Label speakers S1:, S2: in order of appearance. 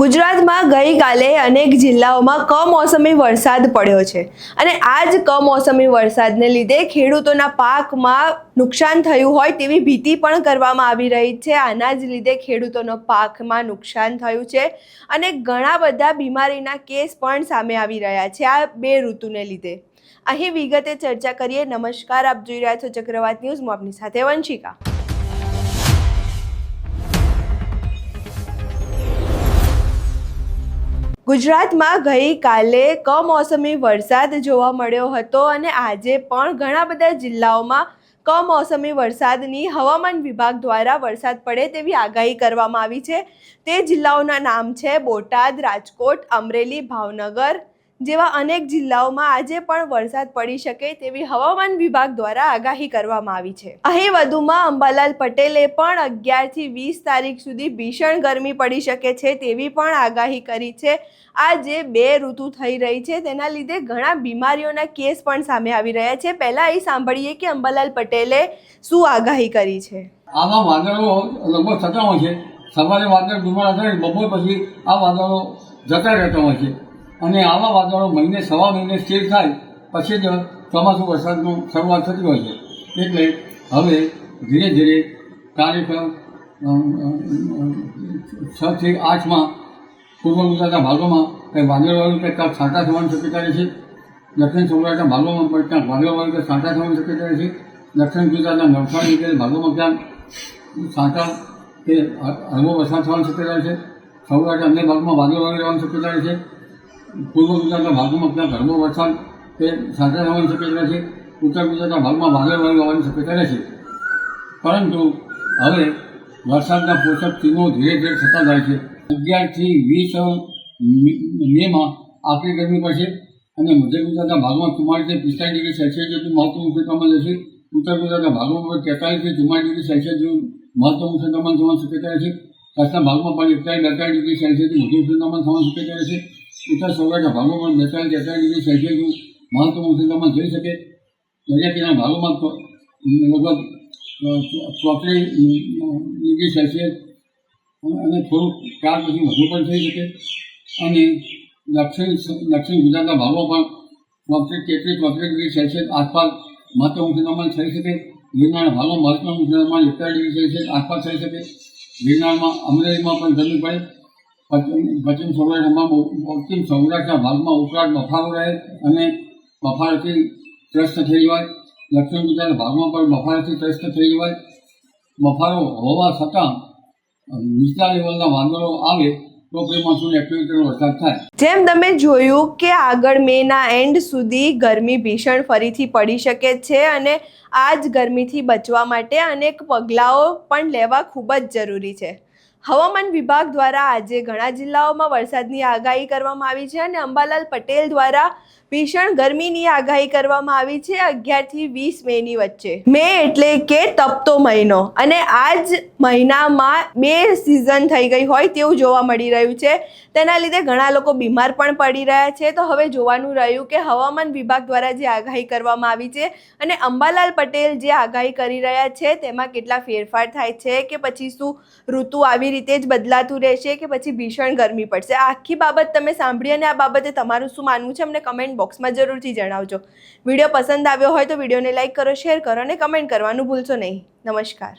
S1: ગુજરાતમાં ગઈકાલે અનેક જિલ્લાઓમાં કમોસમી વરસાદ પડ્યો છે અને આ જ કમોસમી વરસાદને લીધે ખેડૂતોના પાકમાં નુકસાન થયું હોય તેવી ભીતિ પણ કરવામાં આવી રહી છે। આના જ લીધે ખેડૂતોનો પાકમાં નુકસાન થયું છે અને ઘણા બધા બીમારીના કેસ પણ સામે આવી રહ્યા છે આ બે ઋતુને લીધે। અહીં વિગતે ચર્ચા કરીએ। નમસ્કાર, આપ જોઈ રહ્યા છો ચક્રવાત ન્યૂઝ। હું આપની સાથે વંશિકા। ગુજરાતમાં ગઈકાલે કમોસમી વરસાદ જોવા મળ્યો હતો અને આજે પણ ઘણા બધા જિલ્લાઓમાં કમોસમી વરસાદની હવામાન વિભાગ દ્વારા વરસાદ પડે તેવી આગાહી કરવામાં આવી છે। તે જિલ્લાઓના નામ છે બોટાદ, રાજકોટ, અમરેલી, ભાવનગર જેવા અનેક જિલ્લાઓમાં આજે પણ વરસાદ પડી શકે તેવી હવામાન વિભાગ દ્વારા આગાહી કરવામાં આવી છે। અહીં વધુમાં અંબાલાલ પટેલે પણ 11 થી 20 તારીખ સુધી ભીષણ ગરમી પડી શકે છે તેવી પણ આગાહી કરી છે। આ જે બે ઋતુ થઈ રહી છે તેના લીધે ઘણા બીમારીઓના કેસ પણ સામે આવી રહ્યા છે। પહેલા એ સાંભળીએ કે અંબાલાલ પટેલે શું આગાહી કરી છે।
S2: આમાં વાદળો લગભગ થતા હોય છે। સવારે વાદળ ધુમાડા થાય, બપોર પછી આ વાદળો જતા રહેતા હોય છે અને આવા વાદળો મહિને સવા મહિને સ્થિર થાય પછી જ ચોમાસું વરસાદનું શરૂઆત થતી હોય છે। એટલે હવે ધીરે ધીરે તારીખ 6 થી 8માં પૂર્વ ગુજરાતના ભાગોમાં કંઈક વાદળવાળું કંઈક છાંટા થવાની શક્યતા રહે છે। દક્ષિણ સૌરાષ્ટ્રના ભાગોમાં પણ ક્યાંક વાદળવાળું કંઈક છાંટા થવાની શક્યતા રહે છે। દક્ષિણ ગુજરાતના નવસારી વગેરે ભાગોમાં ક્યાંક છાંટા કે હળવો વરસાદ થવાની શક્યતા રહે છે। સૌરાષ્ટ્રના અન્ય ભાગમાં વાદળવાળું રહેવાની શક્યતા રહે છે। પૂર્વ ગુજરાતના ભાગોમાં ક્યાંક હળવો વરસાદ કે છાંટા થવાની શક્યતા રહે છે। ઉત્તર ગુજરાતના ભાગમાં વાદળવાળું આવવાની શક્યતા રહે છે। પરંતુ હવે વરસાદના પોષક ચિહ્નો ધીરે ધીરે થતા જાય છે। 11 થી 20 મેમાં આકરી ગરમી પડશે અને મધ્ય ગુજરાતના ભાગમાં 44 થી 45 ડિગ્રી સેલ્સિયસ જેટલું મહત્તમ ઉષ્ણતામાન રહેશે। ઉત્તર ગુજરાતના ભાગોમાં 43 થી 44 ડિગ્રી સેલ્સિયસ જેટલું મહત્તમ ઉષ્ણતામાન થવાની શક્યતા રહેશે। કચ્છના ભાગમાં પણ 41-42 ડિગ્રી સેલ્સિયસથી વધુ ઉષ્ણતામાન થવાની શક્યતા રહેશે। ઉત્તર સૌરાષ્ટ્રના ભાગોમાં 42-43 ડિગ્રી સેલ્સિયસનું મહત્તમ ઉષ્ણતામાન થઈ શકે। દરિયા કિનારાના ભાગોમાં લગભગ 34 ડિગ્રી સેલ્સિયસ અને થોડુંક ત્યાર પછી વધુ પણ થઈ શકે અને દક્ષિણ ગુજરાતના ભાગોમાં પણ 33-34 ડિગ્રી સેલ્સિયસ આસપાસ મહત્તમ ઉષ્ણતામાન થઈ શકે। ગિરનારના ભાગમાં મહત્તમ ઉષ્ણતામાન 41 ડિગ્રી સેલ્સિયસ આસપાસ થઈ શકે। ગિરનારમાં અમરેલીમાં પણ ગરમી પડે। પશ્ચિમ સૌરાષ્ટ્રના ભાગમાં ઉકળાટ બફારો રહે અને બફારાથી ત્રસ્ત થઈ જવાય। દક્ષિણ ગુજરાતના ભાગમાં પણ બફારાથી ત્રસ્ત થઈ જવાય। બફારો હોવા છતાં નીચલા લેવલના વાદળો આવે તો પ્રી-મોન્સૂન એક્ટિવિટીનો વરસાદ થાય।
S1: જેમ તમે જોયું કે આગળ મેના એન્ડ સુધી ગરમી ભીષણ ફરીથી પડી શકે છે અને આ જ ગરમીથી બચવા માટે અનેક પગલાઓ પણ લેવા ખૂબ જ જરૂરી છે। હવામાન વિભાગ દ્વારા આજે ઘણા જિલ્લાઓમાં વરસાદની આગાહી કરવામાં આવી છે અને અંબાલાલ પટેલ દ્વારા ભીષણ ગરમીની આગાહી કરવામાં આવી છે 11 થી 20 મેની વચ્ચે। મે એટલે કે તપતો મહિનો અને આ જ મહિનામાં બે સિઝન થઈ ગઈ હોય તેવું જોવા મળી રહ્યું છે। તેના લીધે ઘણા લોકો બીમાર પણ પડી રહ્યા છે। તો હવે જોવાનું રહ્યું કે હવામાન વિભાગ દ્વારા જે આગાહી કરવામાં આવી છે અને અંબાલાલ પટેલ જે આગાહી કરી રહ્યા છે તેમાં કેટલા ફેરફાર થાય છે કે પછી શું ઋતુ આવી રીતે જ બદલાતું રહેશે કે પછી ભીષણ ગરમી પડશે। આ આખી બાબત તમે સાંભળી અને આ બાબતે તમારું શું માનવું છે અમને કમેન્ટ બોક્સમાં જરૂરથી જણાવજો। વિડીયો પસંદ આવ્યો હોય તો વિડીયોને લાઇક કરો, શેર કરો અને કમેન્ટ કરવાનું ભૂલશો નહીં। નમસ્કાર।